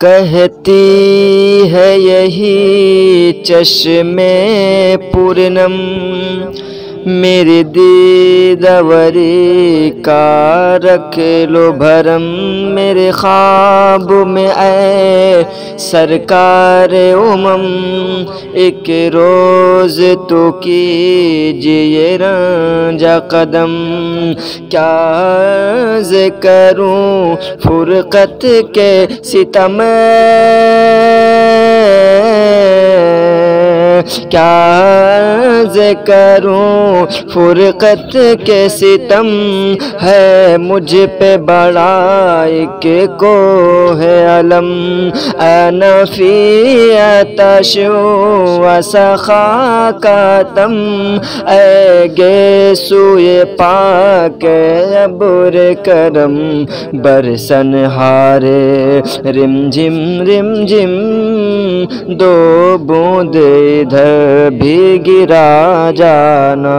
कहती है यही चश्मे पूरनम मेरे दीदावरी का रख लो भरम। मेरे ख्वाब में आए सरकार उमम एक रोज़ तो कीजिए रांझा कदम। क्या अर्ज़ करूं फुरक़त के सितम, क्या अर्ज़ करूं फुरक़त के सितम। है मुझ पे बड़ा एक को है अलम, अना फ़ी आतशो वसख़ा का तम। ऐ गेसूए पाक अब्र करम बरसन हारे रिम झिम दो बूंद इधर भी गिरा जाना।